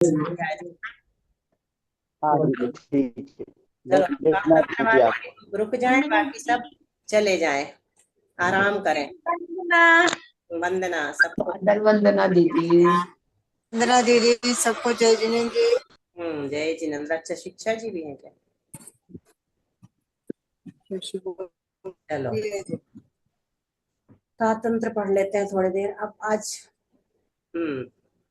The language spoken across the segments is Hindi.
हाँ दीदी ठीक है। चलो देखना प्रार्थना दीदी आप। करवाते रुक जाएं, बाकी सब चले जाएं, आराम करें। वंदना। वंदना सबको। वंदना दीदी। वंदना दीदी सबको जय जिनेंद्र जी। जय जिनेन्द्र। अच्छा शिक्षा जी भी हैं क्या? चलो स्वातंत्र पढ़ लेते हैं थोड़ी देर अब आज। हम्म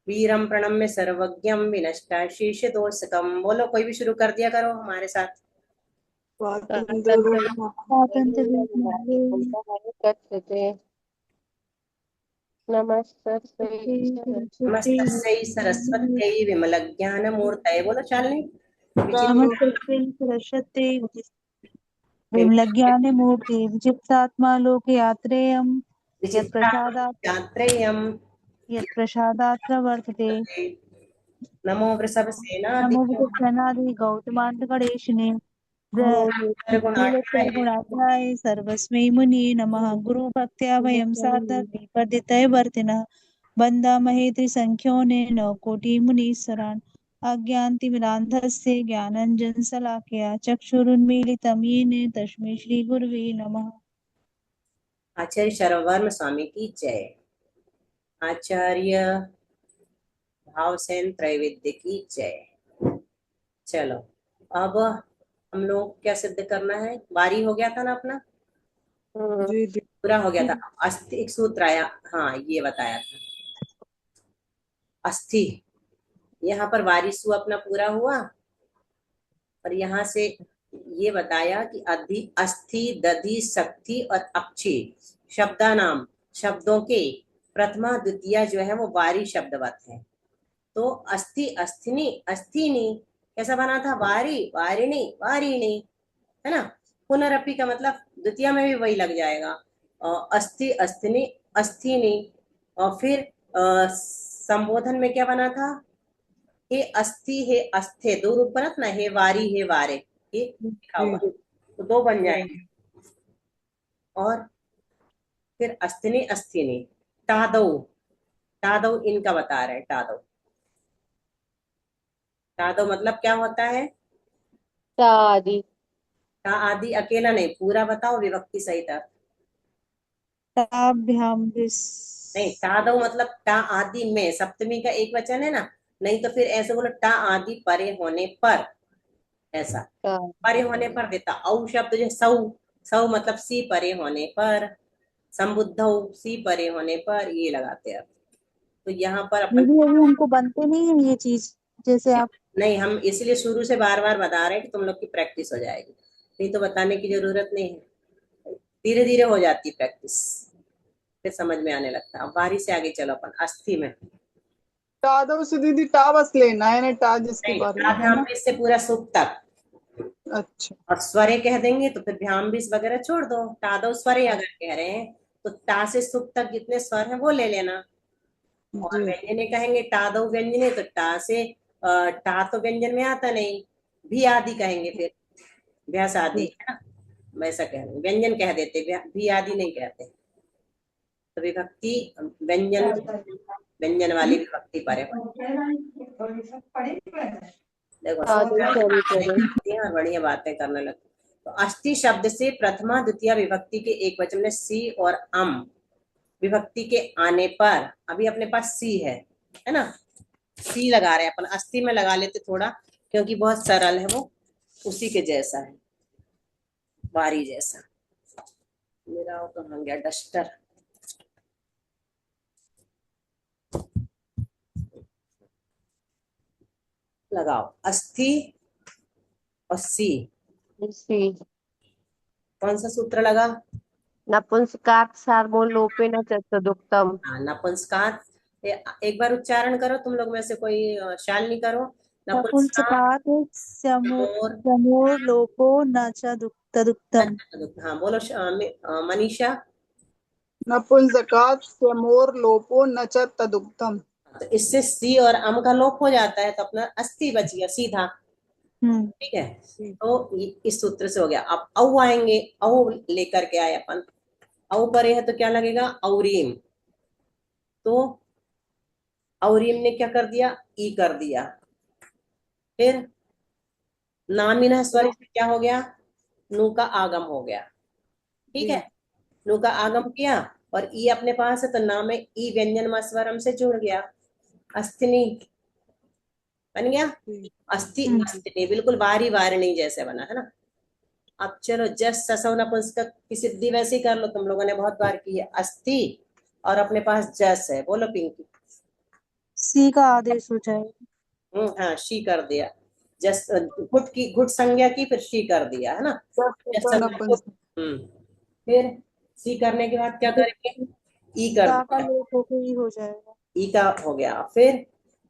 वीरम प्रणम्य सर्वज्ञम विनष्टा शीर्ष दोषकम। बोलो, कोई भी शुरू कर दिया करो हमारे साथ। स्वातंत्र्य स्वातंत्र देव नमस्तस्यै सरस्वत्यै विमलज्ञानमूर्तये। बोलो शालिनी। नमस्ते सरस्वती विमलज्ञाने मूर्ति विचित्रात्मा लोके यात्रेयम् विचित्रात्रेयम् यत्प्रसादात् प्रवर्तते। नमो वृषभ सेनाधि नमो बुद्धनादि गौतमान्तकणेशिने गुणाढ्याय गुणाध्याय सर्वस्मै मुनिये नमः। गुरु भक्त्या वयं साधक विपदितय वर्तिनः वन्दामहे त्रिसंख्योनेन कोटिमुनीश्वरान्। अज्ञानतिमिरान्धस्य ज्ञानाञ्जनशलाकया चक्षुरुन्मीलितं येन तस्मै श्रीगुरवे नमः। आचार्य शरवर्ण स्वामी की जय। आचार्य भावसेन त्रैविद्य की जय। चलो अब हम लोग क्या सिद्ध करना है? बारी हो गया था ना अपना, पूरा हो गया था। अस्थि एक सूत्र आया, हाँ ये बताया था अस्थि। यहाँ पर वारिसु अपना पूरा हुआ और यहाँ से ये बताया कि अधि अस्थि दधि शक्ति और अक्षी शब्दा नाम शब्दों के प्रथमा द्वितीय जो है वो वारी शब्दवत है। तो अस्थि अस्थिनी अस्थिनी कैसा बना था? वारी वारिणी वारिणी, है ना। पुनरअपि का मतलब द्वितीय में भी वही लग जाएगा। अस्थि अस्थिनी अस्थिनी। और फिर संबोधन में क्या बना था? हे अस्थि हे अस्थे, दो रूप बनत ना, हे वारी हे वारे, ये लिखा हुआ तो दो बन जाएंगे। और फिर अस्थिनी अस्थिनी तादव तादव इनका बता रहे हैं। तादव तादव मतलब क्या होता है? आदि ता आदि अकेला नहीं, पूरा बताओ विभक्ति सहित अर्थ। ताभ्याम विस नहीं, तादव मतलब ता आदि में, सप्तमी का एक वचन है ना। नहीं तो फिर ऐसे बोलो ता आदि परे होने पर, ऐसा परे होने पर देता। औ शब्द जो सौ, सौ मतलब सी परे होने पर, संबुद्ध सी परे होने पर, ये लगाते हैं। तो यहाँ पर अपन दीदी अभी हमको बनते नहीं है ये चीज जैसे आप। नहीं, हम इसलिए शुरू से बार बार बता रहे हैं कि तुम लोग की प्रैक्टिस हो जाएगी, नहीं तो बताने की जरूरत नहीं है। धीरे धीरे हो जाती प्रैक्टिस, फिर समझ में आने लगता है। अब बारी से आगे चलो अपन अस्थि में। टादव से दीदी टा बस लेना है ना, टा जिसके नहीं, बारे में है ना। से पूरा सुख तक। अच्छा और स्वरे कह देंगे तो फिर भ्याम वगैरह छोड़ दो। टादव स्वरे अगर कह रहे हैं तो टा से सुख तक जितने स्वर हैं वो ले लेना। और जी। व्यंजने कहेंगे टादव व्यंजने, तो टा से टा तो व्यंजन में आता नहीं, भी आदि कहेंगे फिर, व्यास आदि, जी। है ना। वैसा कह रहे व्यंजन कह देते, भी आदि नहीं कहते। तो विभक्ति व्यंजन, व्यंजन वाली विभक्ति पर है। देखो और बढ़िया बातें करने लगते। तो अस्थि शब्द से प्रथमा द्वितीय विभक्ति के एक वचन में सी और अम विभक्ति के आने पर, अभी अपने पास सी है ना। सी लगा रहे हैं अपन, अस्थि में लगा लेते थोड़ा, क्योंकि बहुत सरल है वो, उसी के जैसा है, बारी जैसा। मेरा वो कहाँ गया डस्टर? लगाओ अस्थि और सी। कौन सा सूत्र लगा? नपुंसकात् सार्वलोपे न चतुक्तम। हाँ, नपुंसकात। एक बार उच्चारण करो तुम लोग में से कोई, शालिनी करो। नपुंसकात नपुंसकात् और समूर लोको न च तदुक्तम। हाँ बोलो मनीषा। नपुंसकात् स्वमोर लोपो न च तदुक्तम। तो इससे सी और अम का लोप हो जाता है, तो अपना अस्थि बच गया सीधा। ठीक है, तो इस सूत्र से हो गया। अब औ आएंगे, औ लेकर के आए अपन। औ परे है तो क्या लगेगा? औरीम। तो और रीम ने क्या कर दिया, ई कर दिया। फिर नामिना स्वर से क्या हो गया, नु का आगम हो गया। ठीक है, नु का आगम किया और ई अपने पास है तो ना में ई व्यंजन म स्वरम से जुड़ गया, अस्थिनी बन गया। अस्थि अस्थिनी बिल्कुल बारी वारिणी जैसे बना है ना। अब चलो जस ससव नपुंसक की सिद्धि वैसे ही कर लो, तुम लोगों ने बहुत बार की है। अस्थि और अपने पास जस है, बोलो पिंकी। सी का आदेश हो जाएगा। हाँ शी कर दिया, जस गुट की गुट संज्ञा की, फिर शी कर दिया है ना। जस गुट, फिर सी करने के बाद क्या करेंगे, ई कर सा का दिया, लोप होके ही हो जाएगा। ई का हो गया। फिर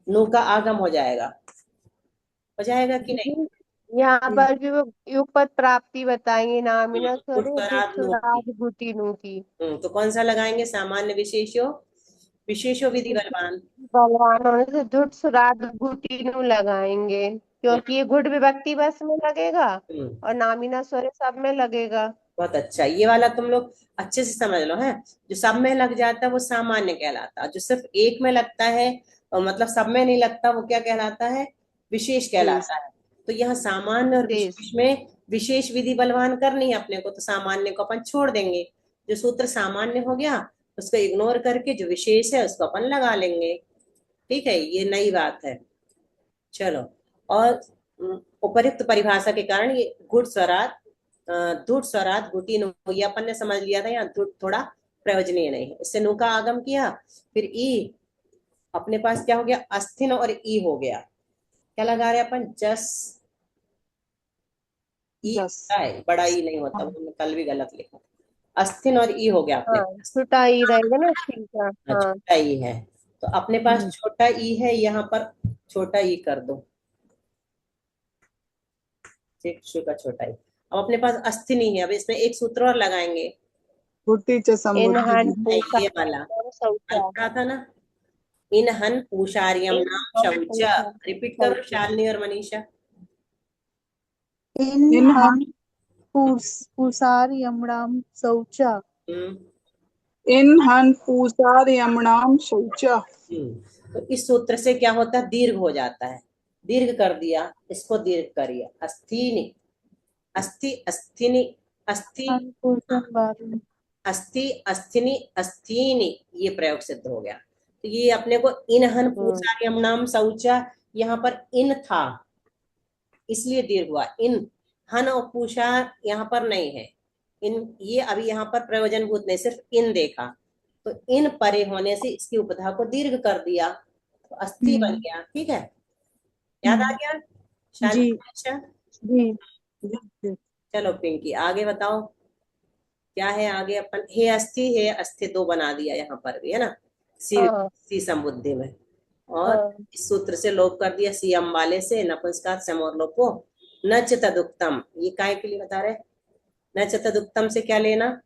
नु का आगम हो जाएगा, हो जाएगा कि नहीं। यहाँ पर भी वो युगपत प्राप्ति बताएंगे, नामिना गुट स्वरे स्वराद नु की। दुट गुटी नु की। तो कौन सा लगाएंगे, सामान्य विशेषो विशेषो विधि बलवान। बलवान होने से धुट सुराग गुटी नु लगाएंगे, क्योंकि ये गुड विभक्ति बस में लगेगा और नामिना स्वरे सब में लगेगा। बहुत अच्छा, ये वाला तुम लोग अच्छे से समझ लो है। जो सब में लग जाता है वो सामान्य कहलाता है, जो सिर्फ एक में लगता है और मतलब सब में नहीं लगता वो क्या कहलाता है, विशेष कहलाता है। तो यहाँ सामान्य और विशेष में विशेष विधि बलवान करनी है अपने को, तो सामान्य को अपन छोड़ देंगे। जो सूत्र सामान्य हो गया उसको इग्नोर करके जो विशेष है उसको अपन लगा लेंगे। ठीक है, ये नई बात है। चलो, और उपयुक्त परिभाषा के कारण ये गुड स्वरात धुट स्वरात गुटी नु, ये अपन ने समझ लिया था। यहाँ धुट थोड़ा प्रयोजनीय नहीं है, इससे नु का आगम किया, फिर ई अपने पास क्या हो गया, अस्थिन और ई हो गया। क्या लगा रहे अपन, जस ई है, बड़ा ई नहीं होता, वो मैंने कल भी गलत लिखा। अस्थिन और ई हो गया अपने हाँ, पास, छोटा ही रहेगा ना ठीक है। हाँ, छोटा ई है। तो अपने पास छोटा ई है, यहाँ पर छोटा ई कर दो, का छोटा ई। अब अपने पास अस्थिनी है, अब इसमें एक सूत्र और लगाएंगे, इनहन ये वाला पढ़ा था ना, इनहन पूषार्यम नाम शौच। रिपीट करो शालिनी और मनीषा। इनहन पूसार यमणाम शौचा। इनहन पूसार यमणाम शौचा। तो इस सूत्र से क्या होता है, दीर्घ हो जाता है, दीर्घ कर दिया, इसको दीर्घ करिए, अस्थिनी अस्थि अस्थिनी अस्थि अस्थि अस्थिनी अस्थिनी, ये प्रयोग सिद्ध हो गया। तो ये अपने को इनहन पूषार्यम नाम शौचा, यहाँ पर इन था इसलिए दीर्घ हुआ। इन हन और पूषा यहाँ पर नहीं है, इन ये अभी यहाँ पर प्रयोजनभूत नहीं, सिर्फ इन देखा, तो इन परे होने से इसकी उपधा को दीर्घ कर दिया, तो अस्थि बन गया। ठीक है, याद आ गया शाली। अच्छा चलो पिंकी आगे बताओ, क्या है आगे अपन, हे अस्थि हे अस्थि दो बना दिया यहाँ पर भी है ना, सी संबुद्धि में, और इस सूत्र से लोप कर दिया सी अम वाले से, नपुंसकात समोर लोपो न च तदुक्तम। ये काय के लिए बता रहे, न च तदुक्तम से क्या लेना,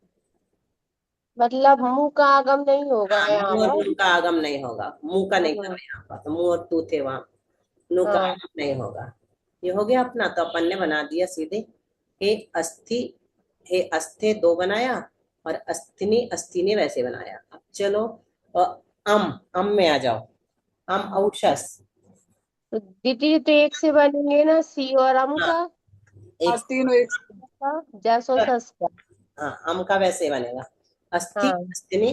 मतलब मुंह का आगम नहीं होगा यहाँ मुंह और पर। मुंह का आगम नहीं होगा, मुंह का नहीं कर रहे यहाँ पर, तो मुंह और तू थे वहां, मुंह का आगम नहीं होगा। ये हो गया अपना, तो अपन ने बना दिया सीधे हे अस्थि हे अस्थे दो बनाया, और अस्थिनी अस्थिनी वैसे बनाया। अब चलो अम में आ जाओ, अम औषस। तो द्वितीय तो एक से बनेंगे ना, सी और अम का, एक तीनों एक जसो सस का। हाँ, अम का वैसे बनेगा, अस्थि अस्थिनी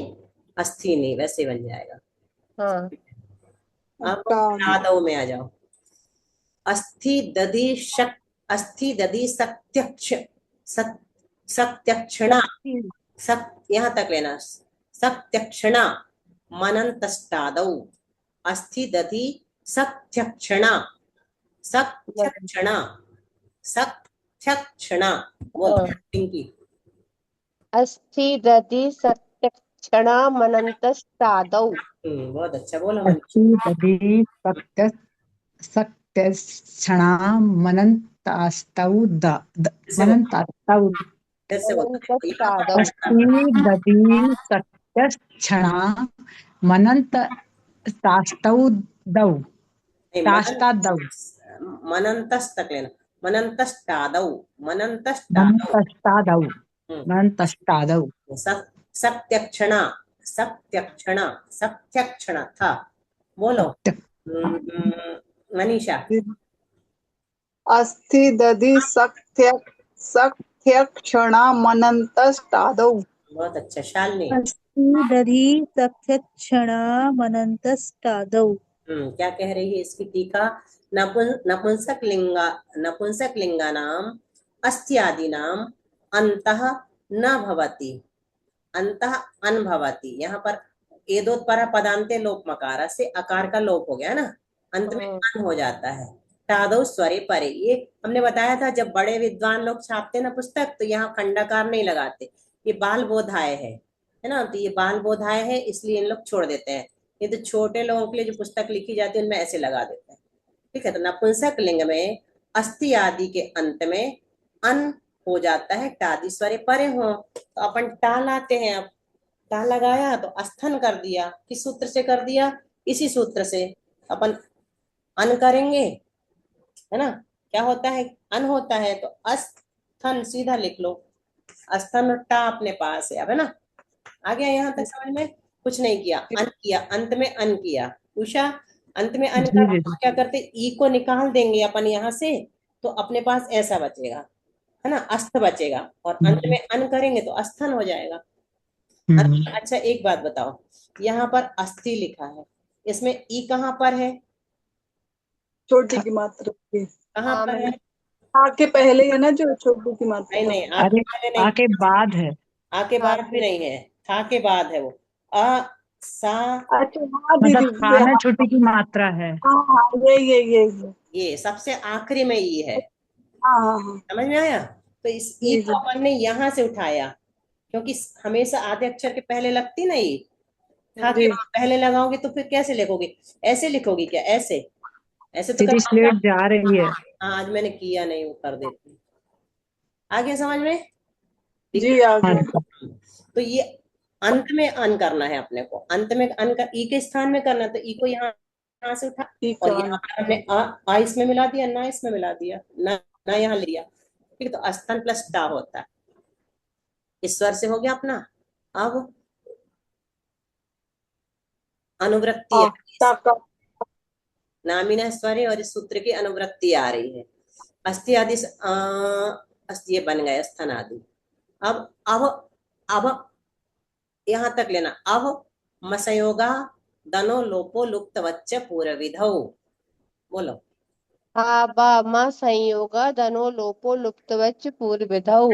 अस्थिनी वैसे बन जाएगा। हाँ, अब आदौ में आ जाओ, अस्थि अस्थि दधि सत्यक्ष सत्यक्षणा, यहाँ तक लेना, सत्यक्षणा मनंतष्टादौ, अस्थि दधि सत्यक्षणा सत्यक्षणा सत्यक्षणा। पिंकी अस्थि दधि सत्यक्षणा मनंतस्तादौ। बहुत अच्छा, बोलो अस्थि दधि सत्यक्षणा मनन्तास्तौ मनन्तास्तौ। फिर से बोलो, अस्थि दधि सत्यक्षणा मनन्तास्तौ दौ तास्तादौ मनंतस तक लेना, मनंतस्तादौ मनन्तास्तौ मनन्तास्तौ। सत्यक्षणा सत्यक्षणा सत्यक्षण था, बोलो। सत्य मनीषा। अस्थि दधि सक्थ्यक्षणामनन्तस्तादौ। बहुत अच्छा। शालिनी। अस्ति दधि सख्यक्षणामनन्तस्तादौ। क्या कह रही है इसकी टीका? नपुंसक लिंगा नाम अस्थि आदि नाम अंतः न भवति, अंतः अन भवति। यहाँ पर एदोत्परा पदांते लोप मकारा से अकार का लोप हो गया ना, अंत में अन हो जाता है। तादौ स्वरे परे, ये हमने बताया था जब बड़े विद्वान लोग छापते ना पुस्तक तो यहाँ खंडाकार नहीं लगाते, ये बाल बोधाय है ना, तो ये बाल बोधाय है इसलिए इन लोग छोड़ देते हैं। ये तो छोटे लोगों के लिए जो पुस्तक लिखी जाती है उनमें ऐसे लगा देते हैं। ठीक है, तो नपुंसक लिंग में अस्थि आदि के अंत में अन हो जाता है, टादि स्वरे परे हो तो अपन टा लाते हैं। अब टा लगाया तो अस्थन कर दिया, किस सूत्र से कर दिया? इसी सूत्र से अपन अन करेंगे, है ना। क्या होता है? अन होता है तो अस्थन सीधा लिख लो, अस्थन और टा अपने पास है अब, है ना। आ गया यहाँ तक समझ में? कुछ नहीं किया, अन किया, अंत में अन किया। उषा, अंत में अन जी कर दीदी। क्या करते? ई को निकाल देंगे अपन यहाँ से तो अपने पास ऐसा बचेगा, है ना, अस्त बचेगा, और अंत में अन करेंगे तो अस्थन हो जाएगा। अच्छा एक बात बताओ, यहाँ पर अस्थि लिखा है, इसमें ई कहाँ पर है? छोटी की मात्रा के कहाँ पर है? आके पहले है ना, जो छोटी की मात्रा। नहीं नहीं, अरे पहले नहीं, आके बाद है। के बाद भी नहीं है, था के बाद है वो। अ सा, अच्छा हाँ मतलब दीदी, खा में छोटी की मात्रा है। हाँ हाँ ये ये सबसे आखिरी में ई है। हाँ हाँ हाँ समझ में आया? तो इस ई जी को जी अपन ने यहाँ से उठाया, क्योंकि हमेशा आधे अक्षर के पहले लगती ना ई, था के जी। बाद पहले लगाओगे तो फिर कैसे लिखोगे? ऐसे लिखोगी क्या? ऐसे? ऐसे तो दीदी करना। स्लेट जा रही है। हाँ, आज मैंने किया नहीं, वो कर देती। आ गया समझ में? दिख जी रहा आगे। हाँ तो ये अंत में अन करना है अपने को, अंत में अन का ई के स्थान में करना, तो ई को यहाँ से उठा, ठीक और है। यहाँ पर हमने आ इसमें मिला दिया, ना इसमें मिला दिया, ना यहाँ लिया। ठीक है, तो अस्थान प्लस टा होता है। ईश्वर से हो गया अपना। अब अनुवृत्ति हाँ टाका। नामिना स्वर है और इस सूत्र की अनुवृत्ति आ रही है। अस्थि आदि अस्थि, ये बन गए स्थान आदि। अब यहां तक लेना। अब मसयोगा दनो लोपो लुप्त वच्च पूर्व विधौ। बोलो। आ बा मा संयोगा धनो लोपो लुप्तवच्च पूर्वविधौ।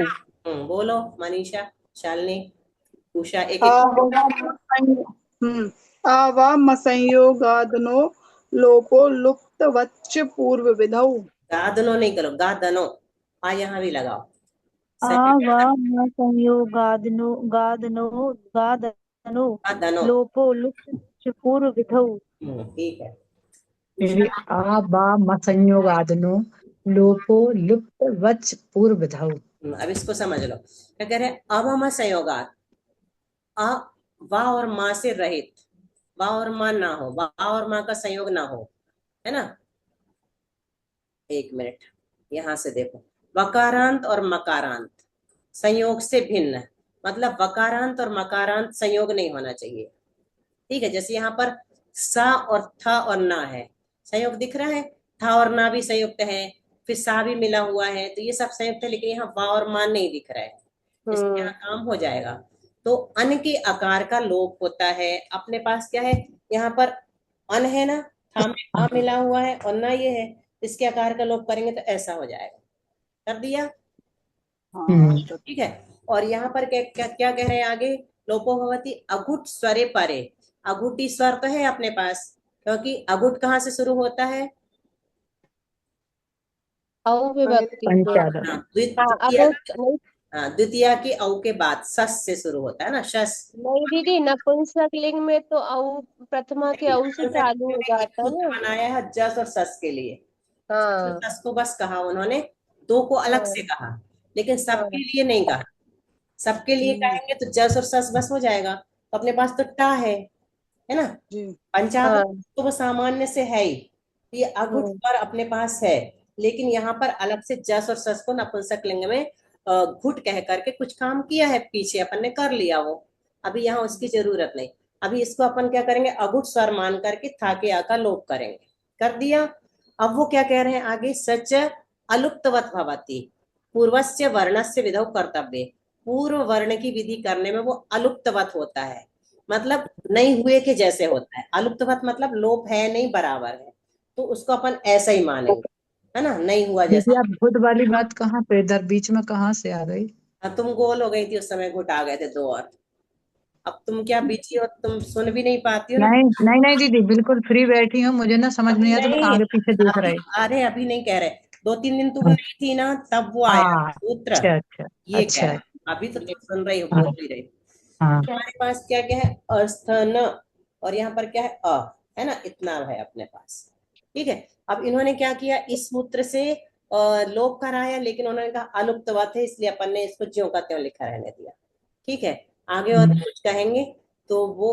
बोलो मनीषा, शालिनी, उषा, एक एक। आवामसंयोगादनो लोपो लुप्तवच्च पूर्व विधौ। गादनो नहीं करो, गादनो। यहाँ भी लगाओ। आ सही। वा म संयोगादनो गादनो गादनो गादनो। लोपो लुप्त पूर्व विधौ। ठीक है। उषा। मेरी आ बा मसंयोग आदनो लोपो लुप्त वच पूर्व विधौ। अब इसको समझ लो, क्या कह रहे हैं? अवम संयोगात, अ वा और माँ से रहित, वा और माँ ना हो, वा और माँ का संयोग ना हो, है ना। एक मिनट, यहां से देखो, वकारांत और मकारांत संयोग से भिन्न, मतलब वकारांत और मकारांत संयोग नहीं होना चाहिए। ठीक है, जैसे यहाँ पर सा और था और ना है, संयोग दिख रहा है, था और ना भी संयुक्त है, फिर सा भी मिला हुआ है, तो ये सब संयुक्त है, लेकिन यहाँ वा और मा नहीं दिख रहा है, इसलिए यहाँ काम हो जाएगा। तो अन के आकार का लोप होता है। अपने पास क्या है? यहाँ पर अन है ना, था में आ मिला हुआ है और ना ये है, इसके आकार का लोप करेंगे तो ऐसा हो जाएगा। कर दिया? हाँ ठीक है। और यहाँ पर क्या क्या, क्या कह रहे हैं आगे? लोपो भवति अघुट स्वरे परे। अघुटी स्वर तो है अपने पास, क्योंकि अघुट कहाँ से शुरू होता है? औ पहले विभक्ति से। पंचादश। हाँ, हाँ अब द्वितीय। नहीं, हाँ, द्वितीय की औ के बाद सस से शुरू होता है ना, शस। नहीं दीदी, नपुंसक लिंग में तो औ प्रथमा के औ से चालू हो एक जाता है सूत्र ना। बनाया है जस और सस के लिए। तो हाँ सस को बस कहा उन्होंने, दो को अलग से हाँ कहा, लेकिन सबके हाँ। लिए नहीं कहा। सबके लिए कहेंगे तो जस और सस बस हो जाएगा। तो अपने पास तो टा है ना। जी। पंचादश हाँ तो वो सामान्य से है ही, ये अघुट हाँ पर अपने पास है, लेकिन यहाँ पर अलग से जस और सस को नपुंसक लिंग में घुट कह करके कुछ काम किया है, पीछे अपन ने कर लिया वो, अभी यहाँ उसकी जरूरत नहीं। अभी इसको अपन क्या करेंगे, अगुट स्वर मान करके था के आ का लोप करेंगे। कर दिया। अब वो क्या कह रहे हैं आगे, सच अलुप्तवत भवति पूर्वस्य वर्णस्य विधौ कर्तव्य। पूर्व वर्ण की विधि करने में वो अलुप्तवत होता है, मतलब नहीं हुए के जैसे होता है। अलुप्तवत मतलब लोप है नहीं, बराबर है, तो उसको अपन ऐसा ही मानेंगे, है ना, नहीं हुआ दीदी जैसा। आप घुट वाली बात कहाँ पे इधर बीच में कहाँ से आ गई? तुम गोल हो गई थी उस समय, घुट आ गए थे दो और। अब तुम क्या बिजी हो, तुम सुन भी नहीं पाती हो ना। नहीं नहीं नहीं दीदी, बिल्कुल फ्री बैठी हूँ, मुझे ना समझ अभी नहीं आता, मैं नहीं, आगे पीछे देख अभी, रही। अरे अभी नहीं कह रहे, 2-3 दिन तुम नहीं थी ना, तब वो आया हाँ सूत्र, अच्छा अच्छा। ये कह अच्छा रहे हैं। अभी तो तुम सुन रही हो, हाँ बोल भी रही हो। हाँ। हमारे पास क्या क्या है, अस्थन, और यहाँ पर क्या है है ना, इतना है अपने पास। ठीक है। अब इन्होंने क्या किया, इस सूत्र से लोप कराया, लेकिन उन्होंने कहा अलुप्तवत है, इसलिए अपन ने इसको ज्यों का त्यों लिखा रहने दिया। ठीक है। आगे और कुछ कहेंगे तो वो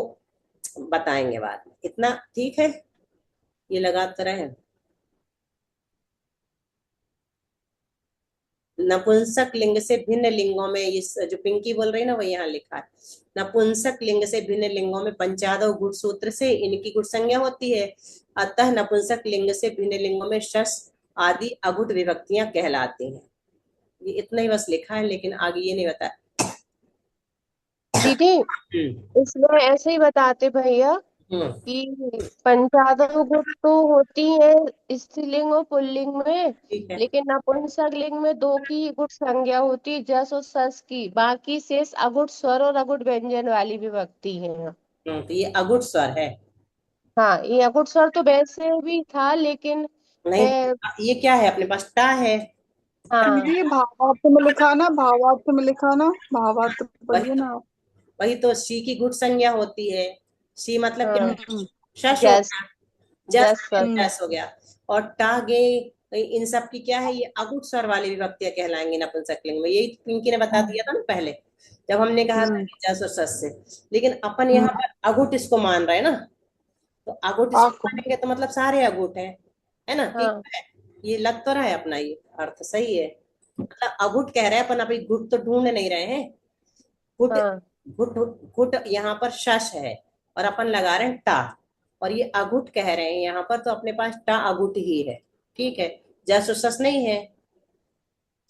बताएंगे बाद में, इतना ठीक है, ये लगाते रहे। नपुंसक लिंग से भिन्न लिंगों में, इस जो पिंकी बोल रही ना, वो यहाँ लिखा है, नपुंसक लिंग से भिन्न लिंगों में पंचादव गुट सूत्र से इनकी गुट संज्ञा होती है। अतः नपुंसक लिंग से भिन्न लिंगों में शस आदि अगुट विभक्तियां कहलाती हैं। ये इतना ही बस लिखा है, लेकिन आगे ये नहीं बताया। दीदी इसमें ऐसे ही बताते भैया हम्म, कि पंचादव गुट तो होती है स्त्रीलिंग और पुल्लिंग में, ठीक है। लेकिन नपुंसक लिंग में दो की ही गुट संज्ञा होती है, जस और सस की। बाकी शेष अगुट स्वर और अगुट व्यंजन वाली विभक्ति है। तो ये अगुट स्वर है। हाँ, ये अगुट स्वर तो वैसे भी था, लेकिन नहीं, है। ये क्या है अपने पास, टा है। हाँ ये भावार्थ में लिखा ना, भावार्थ में लिखा ना, भावार्थ वही पढ़िए तो, ना आप। वही तो शी की गुट संज्ञा होती है। शी मतलब क्या, हाँ, हम्म शश हो जस गया, जस जस पर। हम्म जस हो गया। और टा गे, इन सब की क्या है, ये अगुट स्वर वाली विभक्तियां कहलाएंगी नपुंसक लिंग में। यही पिंकी ने बता दिया था ना पहले, जब हमने कहा था हम्म कि जस और सस से। लेकिन अपन हम्म, यहाँ पर अगुट इसको मान रहे हैं ना, तो अगुट इसको आको मानेंगे तो मतलब सारे अगुट है ना, ठीक हाँ है। ये लग तो रहा है अपना, ये अर्थ सही है, मतलब अगुट कह रहे हैं अपन, अभी गुट तो ढूंढ नहीं रहे हैं। गुट, हाँ गुट गुट यहाँ पर शश है, और अपन लगा रहे हैं टा, और ये अगुट कह रहे हैं यहाँ पर, तो अपने पास टा अगुट ही है। ठीक है। जस और सस नहीं है,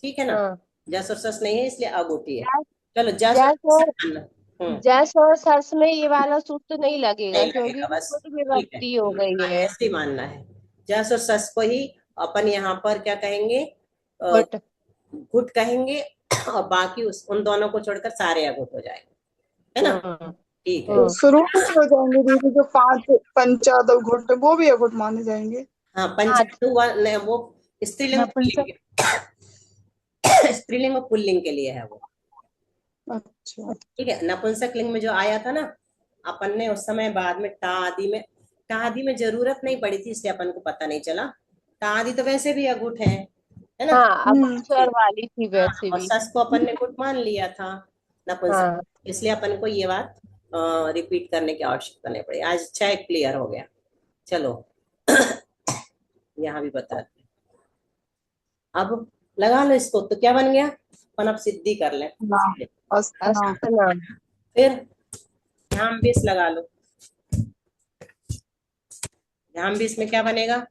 ठीक है ना, हाँ। जस और सस नहीं है, इसलिए अगुट ही है। जस चलो जस और जस सस से और मानना। जस और सस में ये वाला सूत्र नहीं लगेगा, नहीं क्योंकि लगेगा, वो बस खुद ठीक है। विभक्ति हो गई हाँ, है। ऐसे ही मानना है। जस और सस को ही अपन यहाँ पर क्या कहेंगे, बट गुट कहेंगे, और बाकी उस उन दोनों को छोड़कर सारे अगुट हो जाएंगे, है ना। हम्म ठीक है। तो हम्म शुरू में हो जाएंगे दीदी, जो 5 पंचादव घुट वो भी अघुट माने जाएंगे। हाँ, हाँ, पंचायत वो स्त्रीलिंग नपुंसक। पुल्लिंग स्त्रीलिंग और पुल्लिंग के लिए है वो। अच्छा ठीक है। नपुंसक लिंग में जो आया था ना, अपन ने उस समय बाद में टा आदि में जरूरत नहीं पड़ी थी, इसलिए अपन को पता नहीं चला। टा आदि तो वैसे भी अगुट है ना। हाँ अब हम्म स्वर वाली थी हाँ, वैसे और भी। सस को अपन ने गुट मान लिया था नपुंसक, हाँ इसलिए अपन को ये बात रिपीट करने की आवश्यकता नहीं पड़ी। आज अच्छा है, क्लियर हो गया। चलो यहाँ भी बताते हैं। अब लगा लो इसको, तो क्या बन गया, अपन अब सिद्धि कर लें ना सीधे। अस्थना अस्थना। फिर ध्यान बीस लगा लो, ध्यान बीस में क्या बनेगा,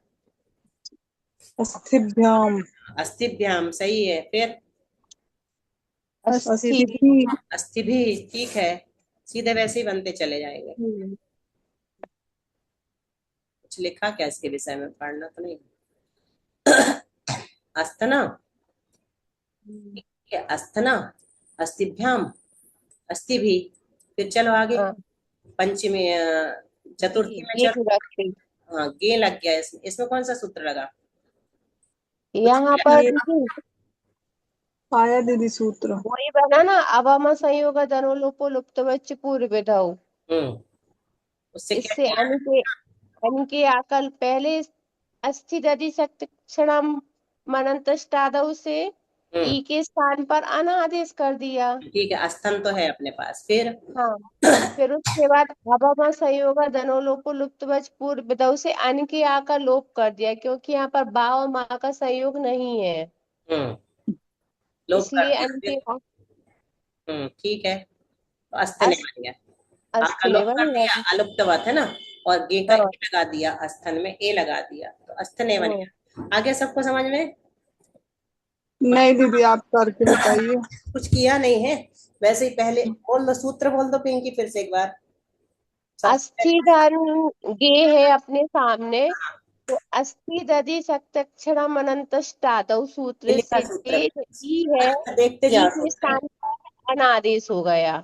अस्थिभ्याम अस्थिभ्याम, सही है। फिर अस्थि। अस्थिभि अस्थि भी, ठीक है, सीधे वैसे ही बनते चले जाएंगे। हम्म, कुछ लिखा क्या इसके विषय में, पढ़ना तो नहीं। अस्थना, ठीक है, अस्थना, अस्थिभ्याम, अस्थि भी। फिर चलो आगे, हाँ, पंचमी चतुर्थी में ये चलो। विभक्ति। हाँ, गे लग गया इसमें, इसमें कौन सा सूत्र लगा, कुछ यहाँ भी पर लगा। ये दीदी आया दीदी सूत्र। वही बना ना, अवम संयोग धनुलोपो लुप्तवच्च पूर्व विधौ। हम्म, उससे क्या इससे किया। अन के आकल पहले अस्थि दधि सक्त क्षणम मनंतष्टादौ से हम्म, ई के स्थान पर अन आदेश कर दिया। ठीक है, स्तन तो है अपने पास। फिर हाँ, फिर उसके बाद अभम संयोग धनोलोपो लुप्तवच पूर्व विधौ से अन के आ का लोप कर दिया, क्योंकि यहाँ पर बा और माँ का संयोग नहीं है, हम्म, लोप कर इसलिए दिया। अन के फिर ठीक है, तो अस्थ अस, नहीं बन गया। आका लोप कर अस्थनेवन दिया, अलुप्तवत है ना, और गे का हाँ ए लगा दिया, अस्थन में ए लगा दिया, तो अस्थने बन हाँ। गया। आगे सबको समझ में? नहीं दीदी, आप करके बताइए। कुछ किया नहीं है वैसे ही, पहले बोल दो, सूत्र बोल दो पिंकी फिर से एक बार। सबसे अस्थि धन गे है अपने सामने, तो अस्थि दधि सक्तक्षणम अनंतष्टादौ ये सूत्र लिखा से सूत्र में, ई है, देखते ई जाओ के सूत्र। स्थान पर अनादेश हो गया।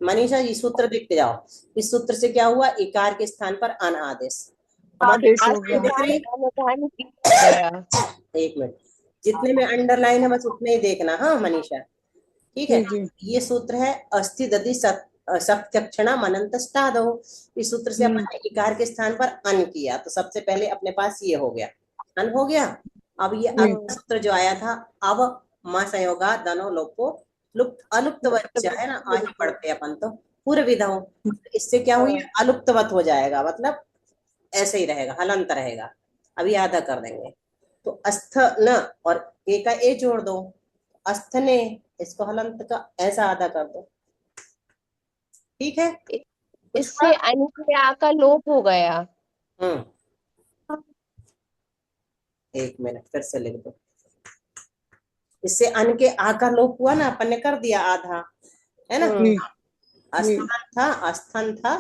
मनीषा जी सूत्र देखते जाओ। इस सूत्र से क्या हुआ, इकार के स्थान पर अन आदेश। हमारे आदेश हो अस्थि अंडरलाइन गया। दिख रही? धन अनधन की हो गया। एक मिनट, जितने में अंडरलाइन है बस उतने ही देखना, हाँ मनीषा, ठीक है। जी जी। ये सूत्र है अस्थि दधि सत्यक्षणा मनंतस्तादो। इस सूत्र से अपन ने इकार के स्थान पर अन किया, तो सबसे पहले अपने पास ये हो गया, अन हो गया। अब ये जी अगला सूत्र जो आया था, अब म संयोगा धनो लोपो लुप्त अलुप्तवत है ना, आ ही पढ़ते हैं अपन तो पूर्व विधाओं। इससे क्या हुई, हाँ अलुप्तवत हो जाएगा, मतलब ऐसे ही रहेगा, हलंत रहेगा। अभी आधा कर देंगे। तो अस्थ न और ए का ए जोड़ दो, अस्थने, इसको हलंत का ऐसा आधा कर दो, ठीक है। कुछ इससे अन के आ का लोप हो गया। हम्म, एक मिनट फिर से लिख दो। इससे अन के आ का लोप हुआ ना, अपन ने कर दिया आधा, है ना। जी जी। अस्थान था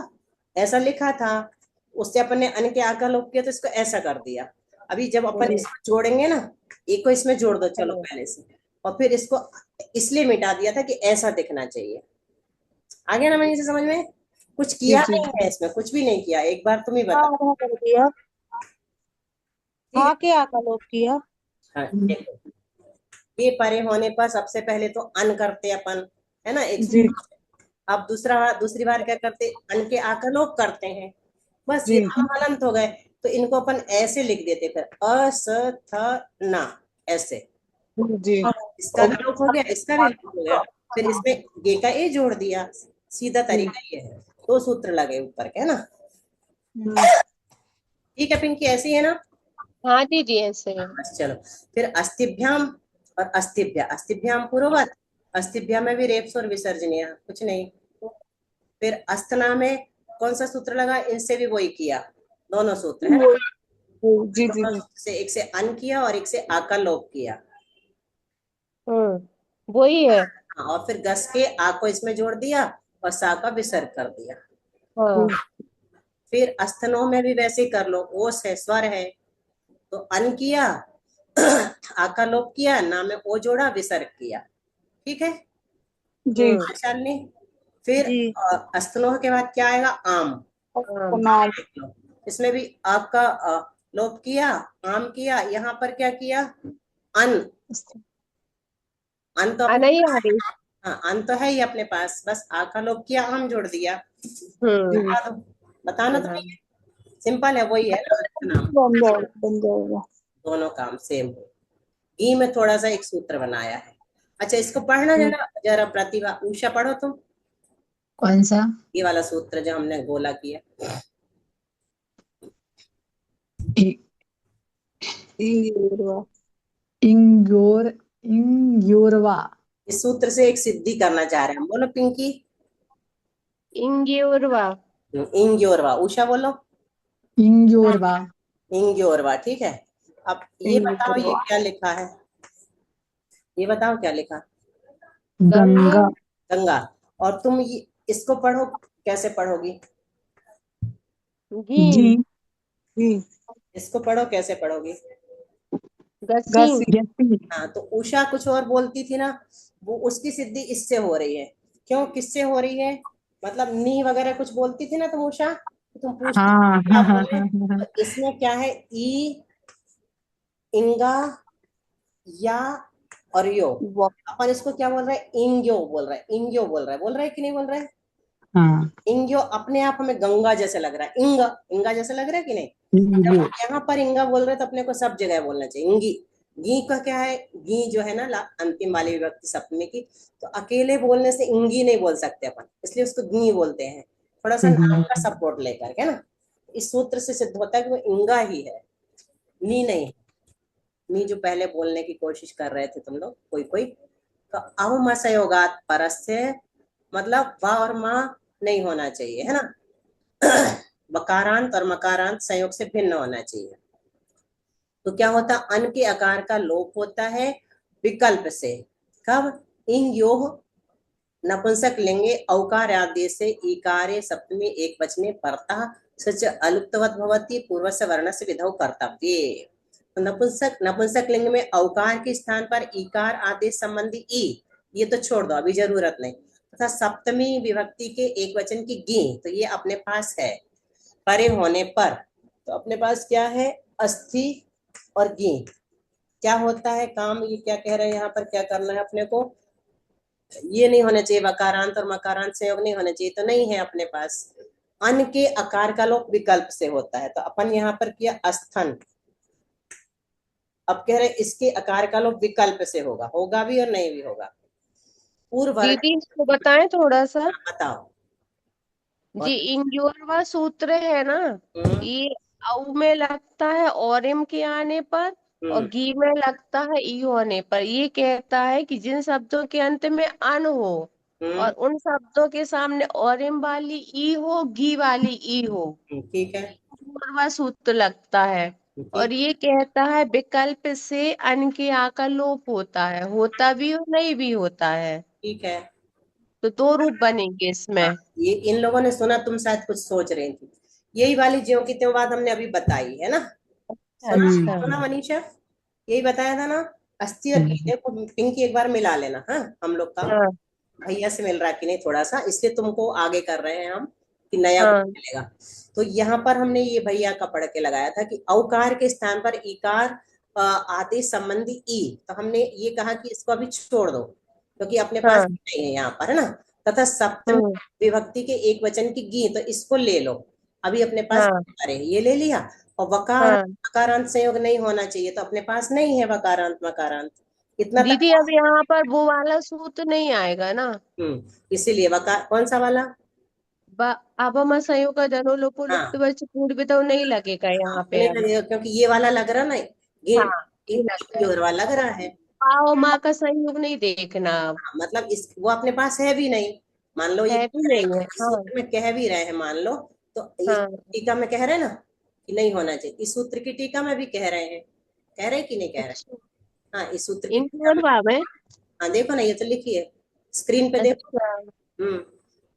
ऐसा लिखा था, उससे अपन ने अन के आ का लोप किया, तो इसको ऐसा कर दिया। अभी जब अपन हम्म, इसको जोड़ेंगे ना, एक को इसमें जोड़ दो चलो हम्म। पहले से, और फिर इसको इसलिए मिटा दिया था कि ऐसा दिखना चाहिए। आ गया ना मनीष से समझ में? कुछ जी किया जी नहीं है इसमें, कुछ भी नहीं किया, एक बार तुम ही हाँ, बता। आधा कर दिया। ठीक हाँ, है, क्या आकलोप किया। हाँ देखो, ये परे होने पर सबसे पहले तो अन करते अपन, है ना, एक जी सूत्र। अब दूसरी बार क्या करते, अन के आकलोप करते हैं, बस ये जी दोनों हलंत हो गए। तो इनको अपन ऐसे लिख देते, फिर अस्थना, ऐसे। जी। इसका भी लोप हो गया, इसका भी लोप हो गया, फिर इसमें गे का ए जोड़ दिया, सीधा तरीका ये है। दो सूत्र लगे ऊपर के, है ना। ठीक है पिंकी, ऐसी है ना। हाँ दीदी ऐसे है। बस चलो, फिर अस्थिभ्याम और अस्थिभ्या, अस्थिभ्याम पूर्ववत, अस्थिभ्या में भी रेप्स और विसर्जनीय, कुछ नहीं। फिर अस्थना में कौन सा सूत्र लगा, इनसे भी वही किया, दोनों सूत्र है ना। जी जी दोनों जी। सूत्र से, एक से अन किया और एक से आ का लोप किया। वही है। हाँ, और फिर गस के आ को इसमें जोड़ दिया और सा का विसर्ग कर दिया। हाँ फिर अस्थनों में भी वैसे ही कर लो, ओस है, स्वर है, तो अन किया आ का लोप किया, ना में ओ जोड़ा, विसर्ग किया, ठीक है। जी। हम्म शालिनी, फिर जी। अस्तलोह के बाद क्या आएगा, आम। हाँ नाम। देख लो, इसमें भी आपका लोप किया, आम किया, यहाँ पर क्या किया, अन। अन तो अपने, अनई आदेश। हाँ अन तो है ही अपने पास, बस आ का लोप किया, आम जोड़ दिया। जी। बता दो, बताना तो नहीं है, सिंपल है, वही है ना, नाम। बन जाएगा। दोनों काम सेम है। ई में थोड़ा सा एक सूत्र बनाया है। अच्छा इसको पढ़ना जरा, जरा प्रतिभा, उषा पढ़ो तुम, कौन सा? ये वाला सूत्र जो हमने गोला किया। इ- इंगियोरवा। इंग्योर इंग्योरवा। इस सूत्र से एक सिद्धि करना चाह रहे हैं हम, बोलो पिंकी। इंग्योरवा। इंग्योरवा, उषा बोलो। इंग्योरवा। इंग्योरवा, ठीक है। अब ये बताओ ये इंगियोरवा। क्या लिखा है, ये बताओ क्या लिखा। गंगा। गंगा। गंगा। और तुम ये इसको पढ़ो, कैसे पढ़ोगी, घी। जी। जी। इसको पढ़ो कैसे पढ़ोगी। घसी। घसी। यति। हाँ, तो उषा कुछ और बोलती थी ना, वो उसकी सिद्धि इससे हो रही है। क्यों, किससे हो रही है, मतलब नी वगैरह कुछ बोलती थी ना तुम उषा, तो तुम पूछती थी हाँ क्या हाँ हाँ बोले, हाँ हाँ। तो इसमें क्या है, ई, इंगा, या और यो। अपन इसको क्या बोल रहे हैं, इंग्यो बोल रहे हैं, इंग्यो बोल रहे हैं कि नहीं बोल रहे हैं। हाँ। इंग्यो अपने आप हमें गंगा जैसे लग रहा है, इंगा इंगा जैसे लग रहा है कि नहीं। जब इंगो। हम यहाँ पर इंगा बोल रहे हैं तो अपने को सब जगह बोलना चाहिए इंगी। गी का क्या है, गी जो है ना अंतिम वाली विभक्ति सप्तमी की, तो अकेले बोलने से इंगी नहीं बोल सकते अपन, इसलिए उसको गी बोलते हैं, थोड़ा सा नाम का सपोर्ट लेकर के ना। इस सूत्र से सिद्ध होता है कि वो इंगा ही है, नी नहीं है। नी जो पहले बोलने की कोशिश कर रहे थे तुम लोग कोई कोई, तो अवमसयोगात परस्य, मतलब वा और माँ नहीं होना चाहिए, है ना। वकारांत और मकारांत संयोग से भिन्न होना चाहिए। तो क्या होता, अन के आकार का लोप होता है विकल्प से। कब? इंग योह नपुंसक लिंगे औकार आदेश से इकारे सप्तमी एक वचने परतः सच अलुप्तवत भवति पूर्वस्य वर्णस्य विधौ कर्तव्ये। तो नपुंसक लिंग में औकार के स्थान पर इकार आदेश संबंधी ई, ये तो छोड़ दो, अभी जरूरत नहीं। तथा सप्तमी विभक्ति के एक वचन की गी, तो ये अपने पास है। परे होने पर तो अपने पास क्या है, अस्थि और गी। क्या होता है काम, ये क्या कह रहे हैं यहाँ पर, क्या करना है अपने को, ये नहीं होना चाहिए, वकारांत और मकारांत संयोग नहीं होना चाहिए, तो नहीं है अपने पास। अन के आकार का लोप विकल्प से होता है, तो अपन यहाँ पर किया अस्थन। अब कह रहे इसके आकार का लोप विकल्प से होगा, होगा भी और नहीं भी होगा। पूर्व वर्ण, दीदी इसको बताएं थोड़ा सा। बताओ। जी, इंग्योरवा सूत्र है ना, हम्म ये औ में लगता है औरिम के आने पर, और हम्म गी में लगता है ई होने पर। ये कहता है कि जिन शब्दों के अंत में अन हो हम्म और उन शब्दों के सामने औरिम वाली ई हो, गी वाली ई हो, ठीक है, पूर्वा सूत्र लगता है। और ठीक ये कहता है विकल्प से अन के आ का लोप होता है, होता भी और नहीं भी होता है। ठीक है। तो दो रूप बनेंगे हाँ, इसमें। ये इन लोगों ने सुना, तुम शायद कुछ सोच रही थी। यही वाली ज्यों की त्यों बात हमने अभी बताई है ना। सुना अच्छा। सुना मनीषा, यही बताया था ना। अस्थि और घी, देखो पिंकी एक बार मिला लेना, हाँ हम लोग का हाँ भैया से मिल रहा है कि नहीं थोड़ा सा, इसलिए तुमको आगे कर रहे हैं हम कि नया कुछ हाँ मिलेगा। तो यहाँ पर हमने ये भैया का पढ़ के लगाया था कि औकार के स्थान पर इकार आदेश संबंधी ई, तो हमने ये कहा कि इसको अभी छोड़ दो क्योंकि अपने पास हाँ नहीं है यहाँ पर, है ना। तथा सप्तमी हम्म, विभक्ति के एक वचन की गी, तो इसको ले लो, अभी अपने पास। हाँ अरे ये ले लिया। और वकार हाँ। मकारांत संयोग नहीं होना चाहिए, तो अपने पास नहीं है वकारांत मकारांत, इतना तक। दीदी अब यहाँ पर वो वाला सूत्र नहीं आएगा ना। इसीलिए वकार कौन सा वाला। अब हम संयोग का जनो लोपो लुप्त हाँ, वच पूर्व तो नहीं लगेगा यहाँ पे नहीं अब। लगेगा क्योंकि ये वाला लग रहा ना, ये हाँ, ये लग रहा है। योर वाला लग अब रहा है। पाव माँ का संयोग नहीं देखना अब। हाँ, मतलब इस वो अपने पास है भी नहीं। मान लो ये है भी नहीं है। इस हाँ सूत्र में कह भी रहे हैं, मान लो, तो इस हाँ। टीका में कह रहे हैं ना कि नहीं होना चाहिए, इस सूत्र की टीका में भी कह रहे हैं, कह रहे हैं कि नहीं कह रहे अच्छा, हैं। हाँ, इस सूत्र की इन टीका में। में। हाँ देखो ना, ये तो लिखी है स्क्रीन पे, देखो। अच्छा। हम्म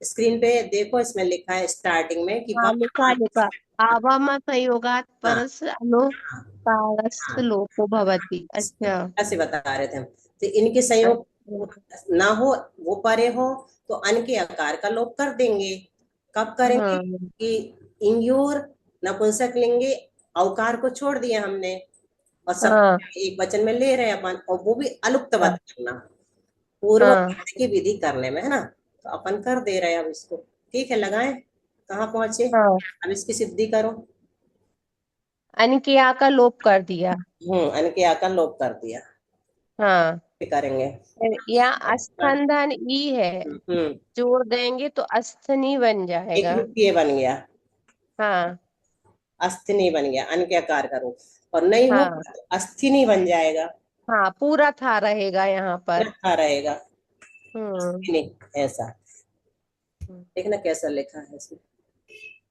स्क्रीन पे देखो, इसमें लिखा है स्टार्टिंग में कि हाँ, लिखा लिखा। आवाम संयोगात हाँ परस अनु हाँ कारस हाँ, लोपो भवति। अच्छा। ऐसे बता रहे थे हम। तो इनके संयोग अच्छा। ना हो, वो परे हो, तो अन के आकार का लोप कर देंगे। कब करेंगे हाँ कि इंग्योर नपुंसक लिंगे औकार को छोड़ दिया हमने, और सब हाँ एक वचन में ले रहे हैं अपन, और वो भी अलुप्तवत करना, पूर्व हाँ। की विधि करने में, है ना। तो अपन कर दे रहे हैं अब इसको। ठीक है, लगाएं, कहाँ पहुंचे। हाँ, अब इसकी सिद्धि करो। अन के आ का लोप कर दिया। अन के आकार लोप कर दिया, हाँ, फिर करेंगे। फिर यहाँ स्थंधन ई है, हम्म जोड़ देंगे तो अस्थनि बन एक जाएगा। रूप ये बन गया, हाँ अस्थिनी बन गया, अन के आकार का रूप। और नहीं हो हाँ तो अस्थिनी बन जाएगा, हाँ, पूरा था रहेगा यहाँ पर। रखा रहेगा। हम्म। अस्थिनी, ऐसा देखना कैसा लिखा है इसमें।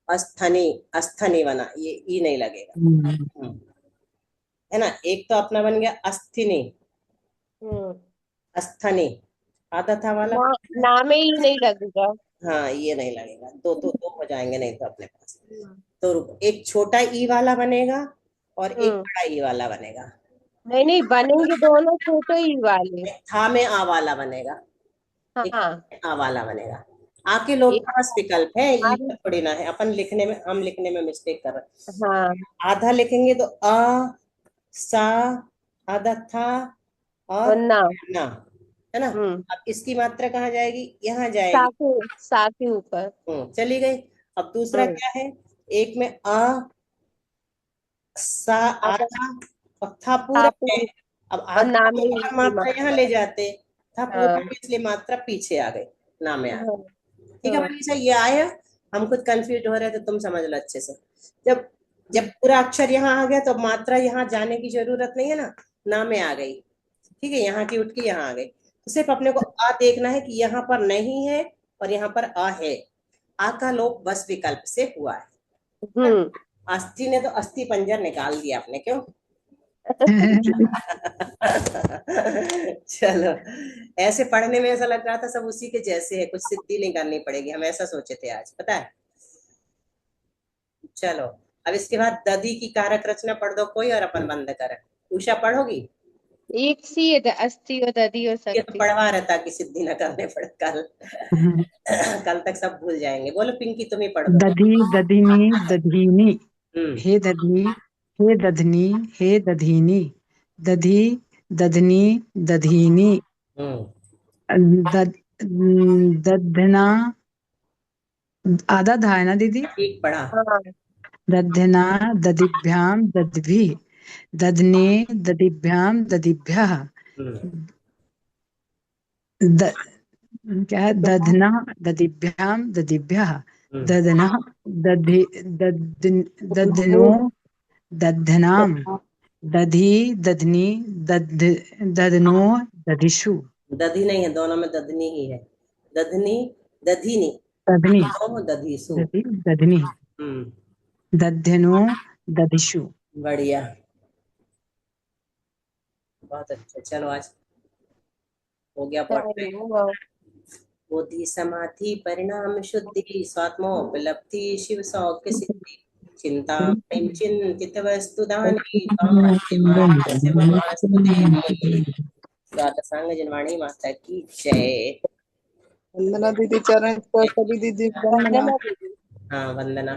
अस्थनी, अस्थनी बना, ये ई नहीं लगेगा। है ना, एक तो अपना बन गया अस्थिनी, हम्म। अस्थनी, आधा था वाला। ना, नाम ही नहीं लगेगा। हाँ, ये नहीं लगेगा, दो तो दो हो जाएंगे नहीं तो अपने पास। हम्म। तो रुको, एक छोटा ई वाला बनेगा और एक हम्म। बड़ा ई वाला बनेगा। नहीं नहीं, बनेंगे दोनों छोटे ही वाले। था में आ वाला बनेगा, एक हाँ। आ वाला बनेगा। आ के लोग एक पास विकल्प है, ई आध- का थोड़ी ना है, अपन लिखने में, हम लिखने में मिस्टेक कर रहे हैं। हाँ आधा लिखेंगे तो अ, सा, आधा था और और ना। ना, है ना। हम्म। अब इसकी मात्रा कहाँ जाएगी, यहाँ जाएगी। सा के ऊपर। चली गई। अब दूसरा हम्म। क्या है, एक में अ, सा, आधा आधा और था पूरा है। सापू अब और आधा नाम को ही अपन की मात्रा यहाँ मात्रा। ले जाते, था पूरा हाँ है, इसलिए मात्रा पीछे आ गई, ना में आ हाँ गई। ठीक है हाँ मनीषा, ये आया। हम खुद कंफ्यूज हो रहे थे, तुम समझ लो अच्छे से। जब जब पूरा अक्षर यहाँ आ गया तो मात्रा यहाँ जाने की जरूरत नहीं है ना में आ गई। ठीक है, यहाँ की उठ के यहाँ आ गई, तो सिर्फ अपने को आ देखना है कि यहाँ पर नहीं है और यहाँ पर आ है। आ का लोप बस विकल्प से हुआ है। हम्म। अस्थि ने तो अस्थि पंजर निकाल दिया आपने, क्यों? चलो, ऐसे पढ़ने में ऐसा लग रहा था सब उसी के जैसे है, कुछ सिद्धि नहीं करनी पड़ेगी, हम ऐसा सोचे थे आज, पता है। चलो, अब इसके बाद दधी की कारक रचना पढ़ दो कोई, और अपन बंद करें। उषा पढ़ोगी? एक सी है, अस्थि और दधि और ये तो शक्ति। पढ़वा रहा था कि सिद्धि न करने पड़े कल। कल तक सब भूल जाएंगे। बोलो पिंकी, तुम ही पढ़ दो। दधी दधिनी दधीनी, हम्म हे दधी हे दधनी हे दधीनी, दधी दधनी दधीनी, हम्म दधना, आधा था है ना दीदी? ठीक पढ़ा। हाँ। दध्यना दधिभ्याम दधिभिः, दधने दधिभ्याम दधिभ्यः, हम्म द क्या है? दधना दधिभ्याम दधिभ्यः, दधनः दधि दधनो दधनाम, दधी दधनी दधनो दधिषु। दधी नहीं है, दोनों में दधनी ही है। दधनी दधीनी, दधनी दधीसु। दधि दधनी, हम्म दध्यनो दधिषु। बढ़िया, बहुत अच्छा। चलो, आज हो गया पढ़ने। बोधि समाधि परिणाम शुद्धि, स्वात्मोपलब्धि शिव सौख्य सिद्धि, चिंता चिंतित वस्तु दानी, गाता सांग जनवाणी माता की जय। वंदना दीदी चरण पर सभी दीदी को वंदना। वंदना दीदी। हाँ, वंदना।